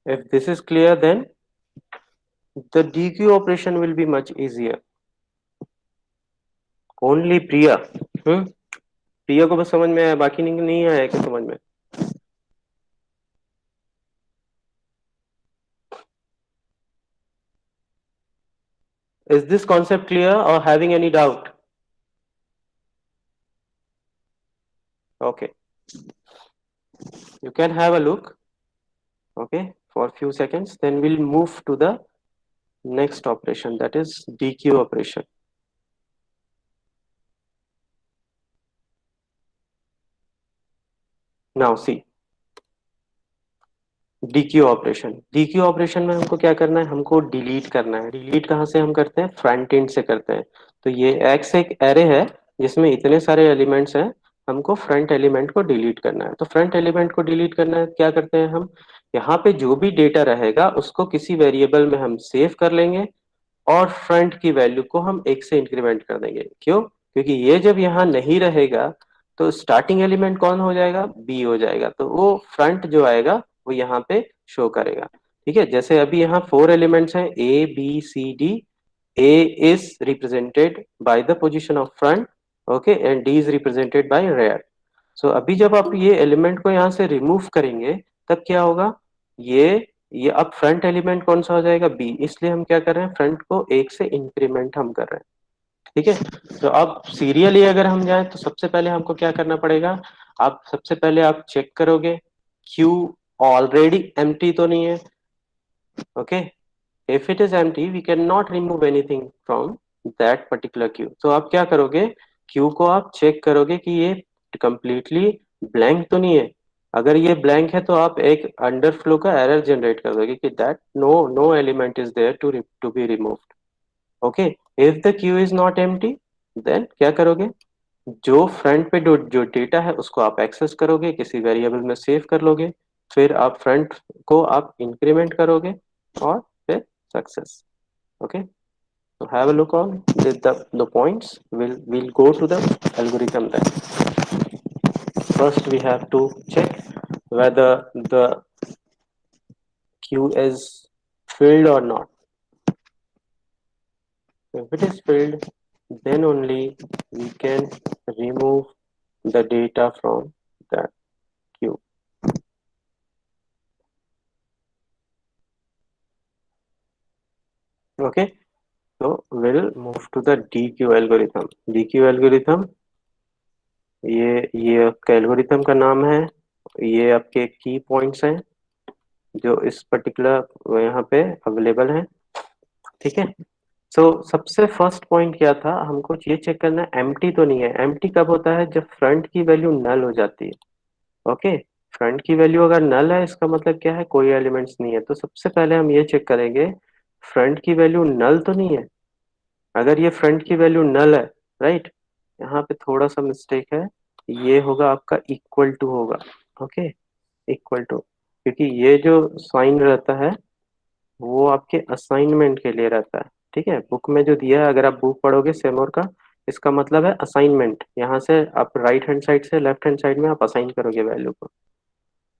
If this is clear, then the DQ operation will be much easier. Only Priya. हम्म, प्रिया को बस समझ में आया, बाकी नहीं नहीं आया क्या समझ में? Is this concept clear or having any doubt? Okay, you can have a look. Okay, for a few seconds, then we'll move to the next operation, that is DQ operation. Now see, dequeue operation. Dequeue operation में हमको क्या करना है? हमको delete करना है। Delete कहाँ से हम करते हैं? फ्रंट एंड से करते हैं। तो ये एक्स एक एरे है जिसमें इतने सारे एलिमेंट्स हैं, हमको फ्रंट एलिमेंट को डिलीट करना है। तो फ्रंट एलिमेंट को डिलीट करना है, क्या करते हैं हम? यहाँ पे जो भी डेटा रहेगा उसको किसी वेरिएबल में हम सेव कर लेंगे, और फ्रंट की वैल्यू को हम 1 से इंक्रीमेंट कर देंगे। क्यों? क्योंकि ये जब यहाँ नहीं रहेगा, तो स्टार्टिंग एलिमेंट कौन हो जाएगा? बी हो जाएगा, तो वो फ्रंट जो आएगा वो यहाँ पे शो करेगा। ठीक है, जैसे अभी यहाँ 4 एलिमेंट्स हैं, A B C D. A is represented by the position of front, okay, and D is represented by rear. So अभी जब आप ये एलिमेंट को यहाँ से रिमूव करेंगे, तब क्या होगा? ये ये अब फ्रंट एलिमेंट कौन सा हो जाएगा? बी। इसलिए हम क्या कर रहे हैं? फ्रंट को 1 से इंक्रीमेंट हम कर रहे हैं। ठीक है, तो अब सीरियली अगर हम जाएं, तो सबसे पहले हमको क्या करना पड़ेगा? आप सबसे पहले आप चेक करोगे क्यू ऑलरेडी एम्प्टी तो नहीं है। Okay, if it is empty we can not remove anything from that particular queue. तो आप क्या करोगे? क्यू को आप चेक करोगे कि ये कंप्लीटली ब्लैंक तो नहीं है। अगर ये ब्लैंक है तो आप एक अंडरफ्लो का एरर जनरेट कर दोगे कि that no no element is there to be removed. Okay, if the queue is not empty, then क्या करोगे? जो फ्रंट पे जो डेटा है उसको आप एक्सेस करोगे, किसी वेरिएबल में सेव कर लोगे, फिर आप फ्रंट को आप इंक्रीमेंट करोगे और फिर success. Okay, so have a look on the points. We'll go to the algorithm then. First we have to check whether the queue is filled or not. If it is filled, then only we can remove the data from that queue. Okay, so we'll move to the DQ algorithm. DQ algorithm, ये आपका algorithm का नाम है, ये आपके की points हैं जो इस पर्टिकुलर यहाँ पे अवेलेबल हैं। ठीक है, सो सबसे फर्स्ट पॉइंट क्या था, हमको ये चेक करना है एम्प्टी तो नहीं है। एम्प्टी कब होता है, जब फ्रंट की वैल्यू नल हो जाती है। ओके, फ्रंट की वैल्यू अगर नल है इसका मतलब क्या है, कोई एलिमेंट्स नहीं है। तो सबसे पहले हम ये चेक करेंगे फ्रंट की वैल्यू नल तो नहीं है। अगर ये फ्रंट की वैल्यू नल है, राइट, यहाँ पे थोड़ा सा मिस्टेक है, ये होगा आपका इक्वल टू होगा। ओके, इक्वल टू, क्योंकि ये जो साइन रहता है वो आपके असाइनमेंट के लिए रहता है। ठीक है, बुक में जो दिया है, अगर आप बुक पढ़ोगे सेमोर का, इसका मतलब है असाइनमेंट। यहाँ से आप राइट हैंड साइड से लेफ्ट हैंड साइड में आप असाइन करोगे वैल्यू को।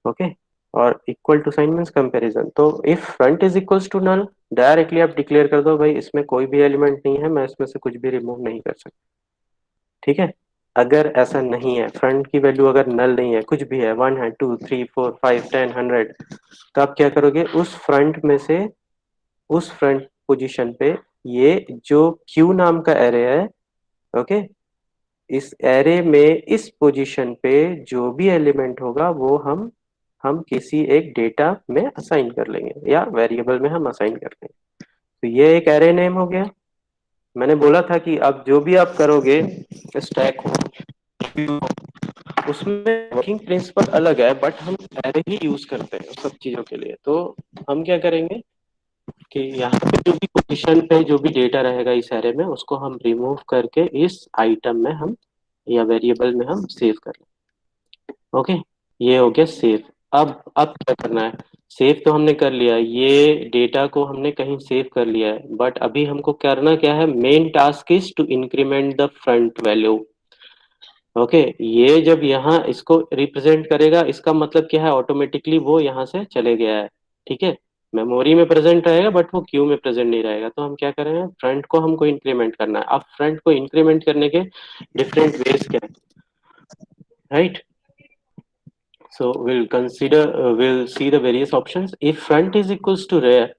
ओके, और equal to sign means comparison. तो if front is equals to null, directly आप डिक्लेयर कर दो भाई इसमें कोई भी एलिमेंट नहीं है, मैं इसमें से कुछ भी रिमूव नहीं कर सकता। ठीक है, अगर ऐसा नहीं है, फ्रंट की वैल्यू अगर नल नहीं है, कुछ भी है, 1 है, 2 3 4 5 10 100, तो आप क्या करोगे, उस फ्रंट में से, उस फ्रंट पोजीशन पे, ये जो क्यू नाम का एरे है, ओके, इस एरे में इस पोजीशन पे जो भी एलिमेंट होगा वो हम किसी एक डेटा में असाइन कर लेंगे या वेरिएबल में हम असाइन कर लेंगे। तो ये एक एरे नेम हो गया। मैंने बोला था कि अब जो भी आप करोगे, स्टैक हो, उसमें वर्किंग प्रिंसिपल अलग है, बट हम एरे ही यूज करते हैं सब चीजों के लिए। तो हम क्या करेंगे कि यहाँ पे जो भी पोजीशन पे जो भी डेटा रहेगा इस एरे में, उसको हम रिमूव करके इस आइटम में हम या वेरिएबल में हम सेव कर लें। ओके, ये हो गया सेव। अब क्या करना है, सेव तो हमने कर लिया, ये डेटा को हमने कहीं सेव कर लिया है, बट अभी हमको करना क्या है, main task is to increment the front value. Okay, ये जब यहाँ इसको रिप्रेजेंट करेगा, इसका मतलब क्या है, ऑटोमेटिकली वो यहाँ से चले गया है। ठीक है, मेमोरी में प्रेजेंट रहेगा बट वो क्यू में प्रेजेंट नहीं रहेगा। तो हम क्या करेंगे, फ्रंट को हमको इंक्रीमेंट करना है। अब फ्रंट को इंक्रीमेंट करने के डिफरेंट वेज क्या है, right. So will consider, will see the various options. If front is equals to rear,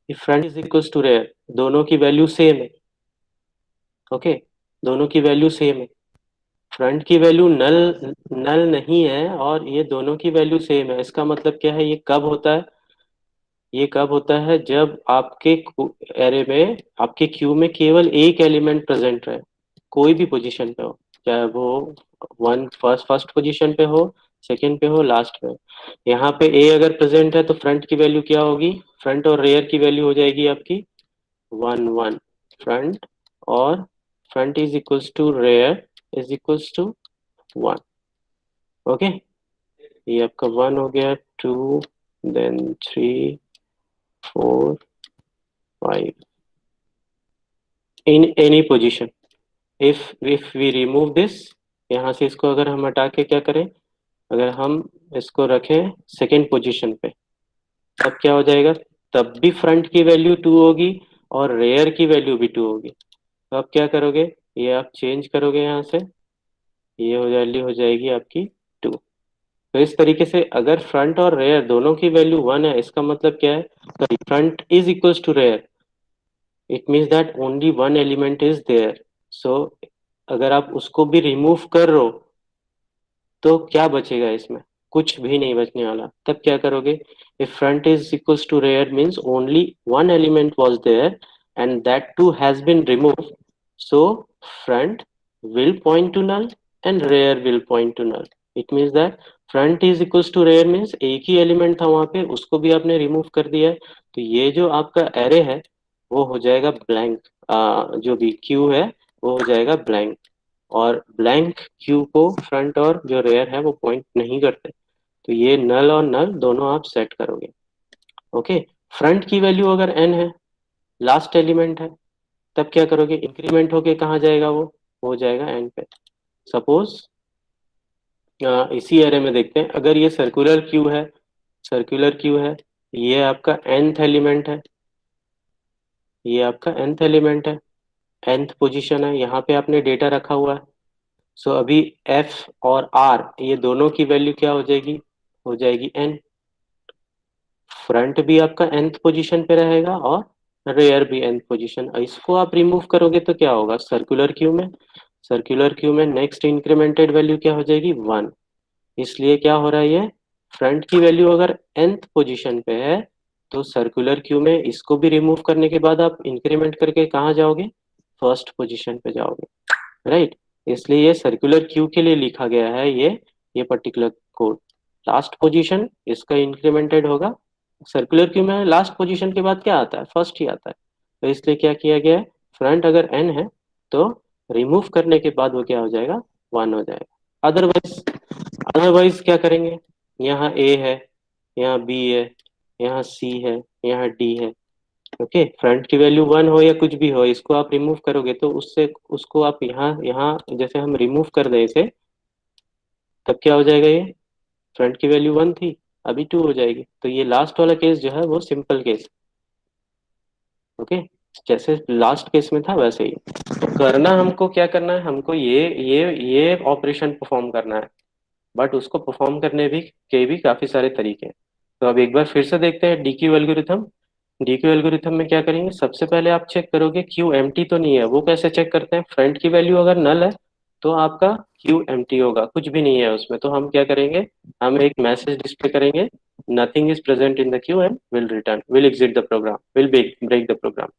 if front is equals to rear, दोनों की वैल्यू सेम है। ओके, दोनों की वैल्यू सेम है, फ्रंट की वैल्यू नल नल नहीं है और ये दोनों की वैल्यू सेम है। इसका मतलब क्या है, ये कब होता है, ये कब होता है, जब आपके एरे में, आपके क्यू में केवल एक एलिमेंट प्रेजेंट रहे, कोई भी पोजीशन पे हो, चाहे वो वन फर्स्ट फर्स्ट पोजीशन पे हो, सेकंड पे हो, लास्ट पे हो। यहाँ पे ए अगर प्रेजेंट है तो फ्रंट की वैल्यू क्या होगी, फ्रंट और रेयर की वैल्यू हो जाएगी आपकी 1 1। फ्रंट और front is equals to rear is equals to 1। Okay, ये आपका 1 हो गया, 2, then 3 4 5, in any position. If we remove this, यहाँ से इसको अगर हम हटा के क्या करें, अगर हम इसको रखें सेकेंड पोजीशन पे, तब क्या हो जाएगा, तब भी फ्रंट की वैल्यू 2 होगी और रेयर की वैल्यू भी 2 होगी। तो आप क्या करोगे, ये आप चेंज करोगे यहाँ से, ये वैल्यू हो जाएगी आपकी 2। तो इस तरीके से अगर फ्रंट और रेयर दोनों की वैल्यू 1 है, इसका मतलब क्या है, front is equals to rear, it means that only one element is there. So अगर आप उसको भी रिमूव कर रहे हो तो क्या बचेगा इसमें, कुछ भी नहीं बचने वाला। तब क्या करोगे, if front is equals to rear means only one element was there and that too has been removed, so front will point to null and rear will point to null. It means that front is equals to rear means एक ही element था वहां पे, उसको भी आपने remove कर दिया है। तो ये जो आपका एरे है वो हो जाएगा ब्लैंक, जो भी क्यू है वो हो जाएगा ब्लैंक। और ब्लैंक क्यू को फ्रंट और जो रेयर है वो पॉइंट नहीं करते, तो ये नल और नल दोनों आप सेट करोगे। ओके। फ्रंट की वैल्यू अगर n है, लास्ट एलिमेंट है, तब क्या करोगे, इंक्रीमेंट होके कहाँ जाएगा वो हो जाएगा n पे। सपोज इसी एरे में देखते हैं, अगर ये सर्कुलर क्यू है, सर्कुलर क्यू है, ये आपका nth एलिमेंट है, ये आपका nth एलिमेंट है, nth पोजीशन है, यहाँ पे आपने डेटा रखा हुआ है। सो अभी f और r ये दोनों की वैल्यू क्या हो जाएगी, हो जाएगी n। फ्रंट भी आपका nth पोजीशन पे रहेगा और रेयर भी nth पोजीशन। इसको आप रिमूव करोगे तो क्या होगा, सर्कुलर क्यू में, सर्कुलर क्यू में नेक्स्ट इंक्रीमेंटेड वैल्यू क्या हो जाएगी, 1। इसलिए क्या हो रहा है, ये फ्रंट की वैल्यू अगर nth पोजीशन पे है, तो सर्कुलर क्यू में इसको भी रिमूव करने के बाद आप इंक्रीमेंट करके कहाँ जाओगे, फर्स्ट पोजीशन पे जाओगे, राइट। इसलिए ये सर्कुलर क्यू के लिए लिखा गया है, ये पर्टिकुलर कोड। लास्ट पोजीशन इसका इंक्रीमेंटेड होगा, सर्कुलर क्यू में लास्ट पोजीशन के बाद क्या आता है, फर्स्ट ही आता है। तो इसलिए क्या किया गया है, फ्रंट अगर n है तो रिमूव करने के बाद वो क्या हो जाएगा, 1 हो जाएगा। अदरवाइज, अदरवाइज क्या करेंगे, यहाँ a है, यहाँ b है, यहाँ c है, यहाँ d है। ओके, फ्रंट की वैल्यू 1 हो या कुछ भी हो, इसको आप रिमूव करोगे तो उससे उसको आप यहाँ यहाँ जैसे हम रिमूव कर दें इसे, तब क्या हो जाएगा, ये फ्रंट की वैल्यू 1 थी, अभी 2 हो जाएगी। तो ये लास्ट वाला केस जो है वो सिंपल केस। ओके, जैसे लास्ट केस में था वैसे ही। तो करना हमको क्या करना है, हमको ये ऑपरेशन परफॉर्म करना है, बट उसको परफॉर्म करने भी काफी सारे तरीके हैं। तो अब एक बार फिर से देखते हैं डीक्यू एल्गोरिथम। डीक्यू एल्गोरिथम में क्या करेंगे, सबसे पहले आप चेक करोगे क्यू एम्प्टी तो नहीं है। वो कैसे चेक करते हैं, फ्रंट की वैल्यू अगर नल है तो आपका क्यू एम्प्टी होगा, कुछ भी नहीं है उसमें। तो हम क्या करेंगे, हम एक मैसेज डिस्प्ले करेंगे, nothing is present in the queue and will return, will exit the program, will break the program.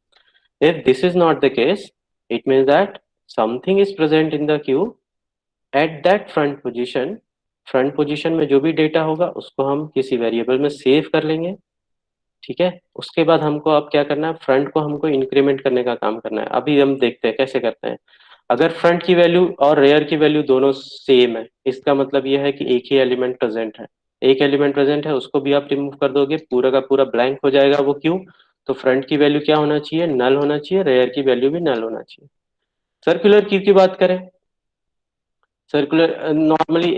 If this is not the case, it means that something is present in the queue at that front position। Front position में जो भी data होगा उसको हम किसी variable में save कर लेंगे, ठीक है। उसके बाद हमको अब क्या करना है, फ्रंट को हमको इंक्रीमेंट करने का काम करना है। अभी हम देखते हैं कैसे करते हैं। अगर फ्रंट की वैल्यू और रेयर की वैल्यू दोनों सेम है, इसका मतलब यह है कि एक ही एलिमेंट प्रेजेंट है। एक एलिमेंट प्रेजेंट है, उसको भी आप रिमूव कर दोगे, पूरा का पूरा ब्लैंक हो जाएगा वो क्यू। तो फ्रंट की वैल्यू क्या होना चाहिए, नल होना चाहिए, रेयर की वैल्यू भी नल होना चाहिए। सर्कुलर क्यू की बात करें, सर्कुलर नॉर्मली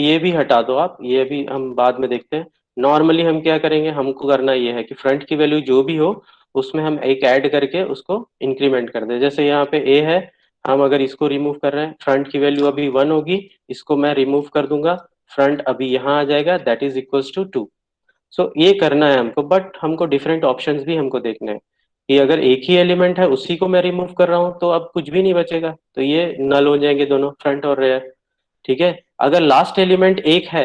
ये भी हटा दो आप, ये भी हम बाद में देखते हैं। नॉर्मली हम क्या करेंगे, हमको करना ये है कि फ्रंट की वैल्यू जो भी हो उसमें हम एक ऐड करके उसको इंक्रीमेंट कर दें। जैसे यहाँ पे ए है, हम अगर इसको रिमूव कर रहे हैं, फ्रंट की वैल्यू अभी 1 होगी, इसको मैं रिमूव कर दूंगा, फ्रंट अभी यहाँ आ जाएगा, दैट इज इक्वल्स टू 2। सो ये करना है हमको, बट हमको डिफरेंट ऑप्शंस भी हमको देखने हैं कि अगर एक ही एलिमेंट है उसी को मैं रिमूव कर रहा हूँ तो अब कुछ भी नहीं बचेगा, तो ये नल हो जाएंगे दोनों, फ्रंट और रेयर, ठीक है। अगर लास्ट एलिमेंट एक है,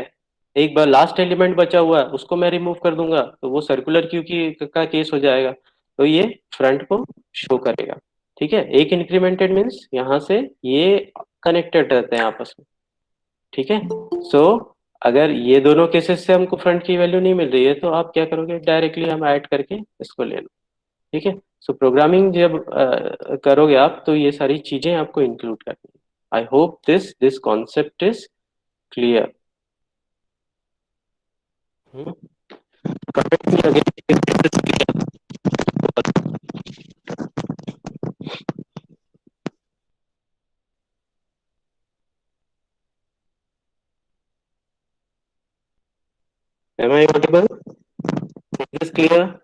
एक बार लास्ट एलिमेंट बचा हुआ है उसको मैं रिमूव कर दूंगा तो वो सर्कुलर क्यू की का केस हो जाएगा, तो ये फ्रंट को शो करेगा, ठीक है। एक इंक्रीमेंटेड मीन्स यहाँ से ये कनेक्टेड रहते हैं आपस में, ठीक है। सो अगर ये दोनों केसेस से हमको फ्रंट की वैल्यू नहीं मिल रही है तो आप क्या करोगे, डायरेक्टली हम ऐड करके इसको ले लो, ठीक है। सो प्रोग्रामिंग जब करोगे आप तो ये सारी चीजें आपको इंक्लूड करनी है। I hope this concept is clear. Comment में again, am I audible, is this clear,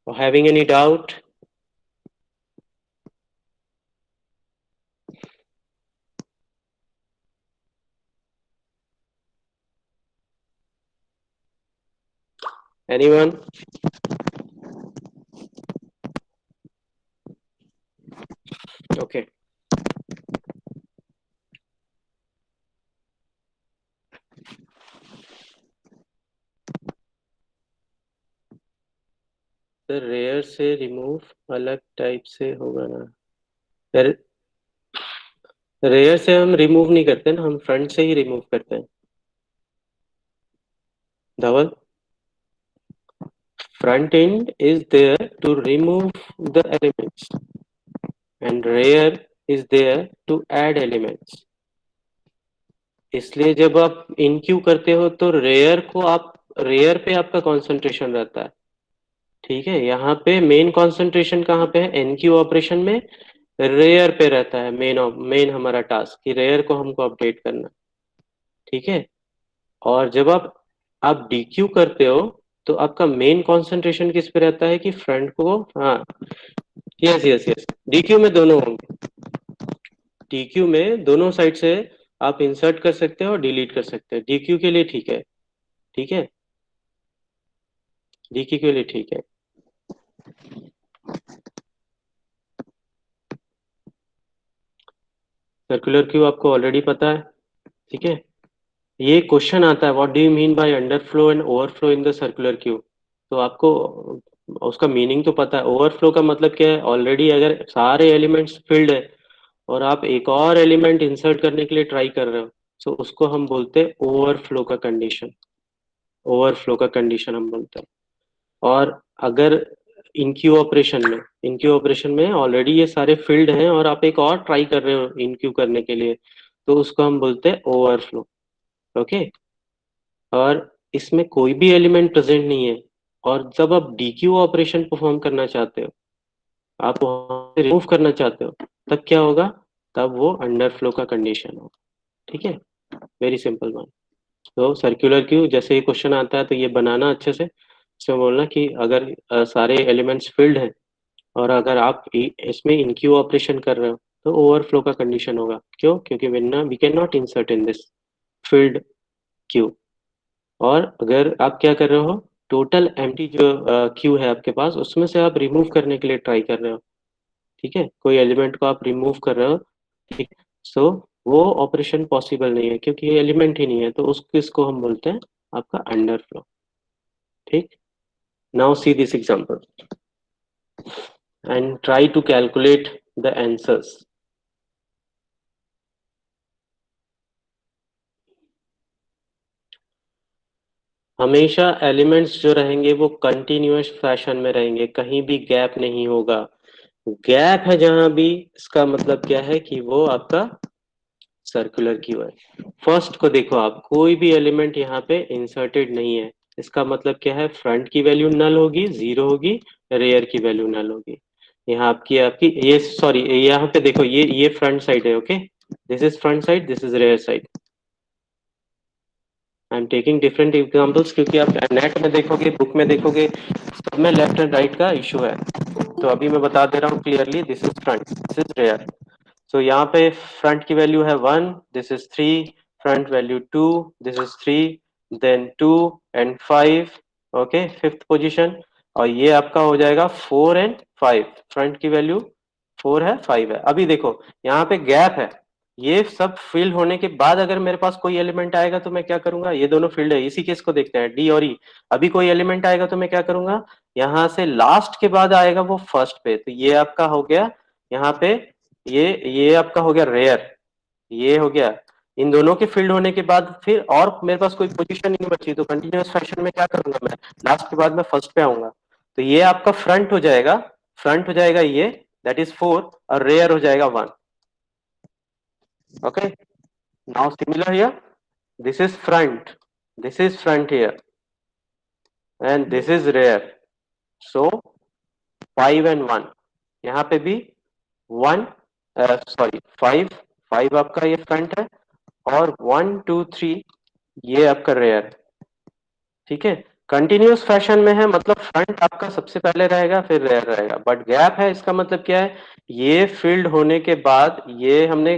or having any doubt? Anyone? Okay, तो रेयर से रिमूव अलग टाइप से होगा ना, रेयर से हम रिमूव नहीं करते ना, हम फ्रंट से ही रिमूव करते हैं धवल। front end is there to remove the elements and rear is there to add elements. इसलिए जब आप इनक्यू करते हो तो रेयर पे आपका कंसंट्रेशन रहता है, ठीक है। यहाँ पे मेन कंसंट्रेशन कहाँ पे है, एनक्यू ऑपरेशन में रेयर पे रहता है। मेन हमारा टास्क कि रेयर को हमको अपडेट करना, ठीक है। और जब आप डीक्यू करते हो तो आपका मेन कंसंट्रेशन किस पे रहता है कि फ्रंट को, हाँ, यस यस यस, डीक्यू में दोनों होंगे। डीक्यू में दोनों साइड से आप इंसर्ट कर सकते हो और डिलीट कर सकते हो, डीक्यू के लिए ठीक है, ठीक है, डीक्यू के लिए ठीक है। सर्कुलर क्यू आपको ऑलरेडी पता है, ठीक है। ये क्वेश्चन आता है what do you mean by underflow and overflow in the circular queue. तो आपको उसका मीनिंग तो पता है। ओवरफ्लो का मतलब क्या है, ऑलरेडी अगर सारे एलिमेंट्स फिल्ड है और आप एक और एलिमेंट इंसर्ट करने के लिए ट्राई कर रहे हो, तो उसको हम बोलते हैं ओवरफ्लो का कंडीशन। ओवरफ्लो का कंडीशन हम बोलते हैं। और अगर इनक्यू ऑपरेशन में ऑलरेडी ये सारे फील्ड हैं और आप एक और ट्राई कर रहे हो इनक्यू करने के लिए, तो उसको हम बोलते हैं ओवरफ्लो। ओके। और इसमें कोई भी एलिमेंट प्रेजेंट नहीं है और जब आप डीक्यू ऑपरेशन परफॉर्म करना चाहते हो, आप वहां से रिमूव करना चाहते हो, तब क्या होगा, तब वो अंडरफ्लो का कंडीशन होगा, ठीक है। Very simple one. तो सर्कुलर क्यू जैसे ही क्वेश्चन आता है तो ये बनाना अच्छे से, इसमें बोलना कि अगर सारे एलिमेंट्स फिल्ड हैं और अगर आप इसमें इनक्यू ऑपरेशन कर रहे हो तो ओवरफ्लो का कंडीशन होगा। क्यों? क्योंकि we can not insert in this field queue. और अगर आप क्या कर रहे हो, टोटल एम्प्टी जो क्यू है आपके पास उसमें से आप रिमूव करने के लिए ट्राई कर रहे हो, ठीक है, कोई एलिमेंट को आप रिमूव कर रहे हो, ठीक। सो वो ऑपरेशन पॉसिबल नहीं है क्योंकि ये एलिमेंट ही नहीं है, तो उसको इसको हम बोलते हैं आपका अंडरफ्लो, ठीक। Now see this example and try to calculate the answers. हमेशा एलिमेंट्स जो रहेंगे वो कंटिन्यूअस फैशन में रहेंगे, कहीं भी गैप नहीं होगा। गैप है जहां भी, इसका मतलब क्या है कि वो आपका सर्कुलर क्यू है। फर्स्ट को देखो, आप कोई भी एलिमेंट यहाँ पे इंसर्टेड नहीं है, इसका मतलब क्या है, फ्रंट की वैल्यू नल होगी, जीरो होगी, रेयर की वैल्यू नल होगी। यहाँ आपकी आपकी ये सॉरी, यहाँ पे देखो ये फ्रंट साइड है, okay, this is front side, this is rear side. I am taking different examples क्योंकि आप नेट में देखोगे, बुक में देखोगे, सब में लेफ्ट एंड राइट का इशू है। तो अभी मैं बता दे रहा हूँ clearly, this is front, this is rear. So यहाँ पे फ्रंट की वैल्यू है 1, this is 3, front value 2, this is 3, then 2 and 5, okay, fifth position. और ये आपका हो जाएगा 4 एंड 5, फ्रंट की वैल्यू 4 है, 5 है। अभी देखो यहाँ पे गैप है, ये सब फील्ड होने के बाद अगर मेरे पास कोई एलिमेंट आएगा तो मैं क्या करूंगा, ये दोनों फील्ड है, इसी केस को देखते हैं, डी और ई। अभी कोई एलिमेंट आएगा तो मैं क्या करूंगा, यहाँ से लास्ट के बाद आएगा वो फर्स्ट पे, तो ये आपका हो गया यहाँ पे, ये आपका हो गया रेयर, ये हो गया। इन दोनों के फील्ड होने के बाद फिर और मेरे पास कोई पोजीशन नहीं बची, तो कंटिन्यूअस फैशन में क्या करूंगा, मैं लास्ट के बाद मैं फर्स्ट पे आऊंगा, तो ये आपका फ्रंट हो जाएगा, फ्रंट हो जाएगा ये, दैट इज 4, और रेयर हो जाएगा 1। Okay, now similar here, this is front, this is front here and this is rear. So 5 and 1, यहाँ पे भी 1, सॉरी 5, 5 आपका ये फ्रंट है, और 1 2 3 ये आपका रेयर, ठीक है। कंटिन्यूअस फैशन में है, मतलब फ्रंट आपका सबसे पहले रहेगा फिर रेयर रहेगा, बट गैप है, इसका मतलब क्या है, ये फील्ड होने के बाद ये हमने,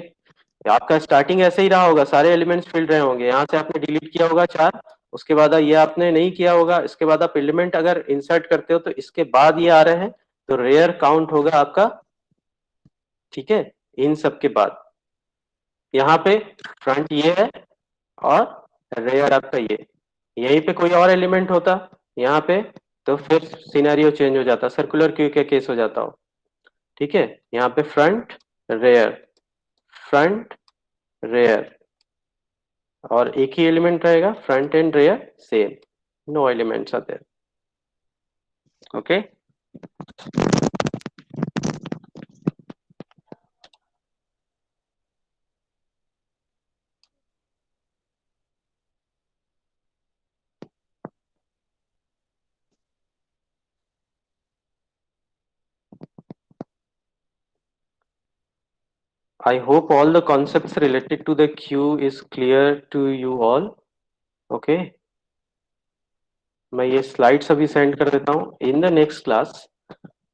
आपका स्टार्टिंग ऐसे ही रहा होगा, सारे एलिमेंट्स फील्ड रहे होंगे, यहाँ से आपने डिलीट किया होगा 4, उसके बाद ये आपने नहीं किया होगा, इसके बाद आप एलिमेंट अगर इंसर्ट करते हो तो इसके बाद ये आ रहे हैं, तो रेयर काउंट होगा आपका, ठीक है, इन सब के बाद। यहाँ पे फ्रंट ये है और रेयर आपका ये, यहीं पे कोई और एलिमेंट होता यहाँ पे, तो फिर सिनेरियो चेंज हो जाता, सर्कुलर क्यू का केस हो जाता हो, ठीक है। यहाँ पे फ्रंट रेयर, फ्रंट रेयर, और एक ही एलिमेंट रहेगा, front and rear same, no elements आते हैं। Okay. I hope all the concepts related to the queue is clear to you all. Okay. मैं ये स्लाइड्स अभी सेंड कर देता हूँ. In the next class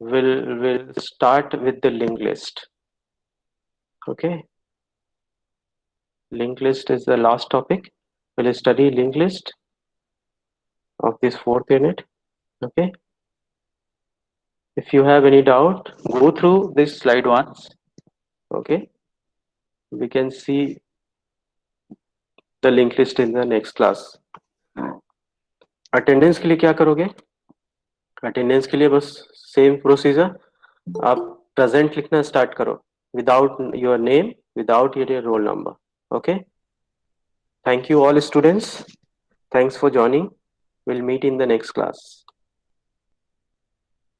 we'll start with the linked list. Okay. Linked list is the last topic. We'll study linked list of this 4th unit. Okay. If you have any doubt, go through this slide once. Okay. We can see the linked list in the next class. Attendance के लिए क्या करोगे? Attendance के लिए बस same procedure. आप present लिखना start करो without your name, without your roll number. Okay. Thank you all students. Thanks for joining. Will meet in the next class.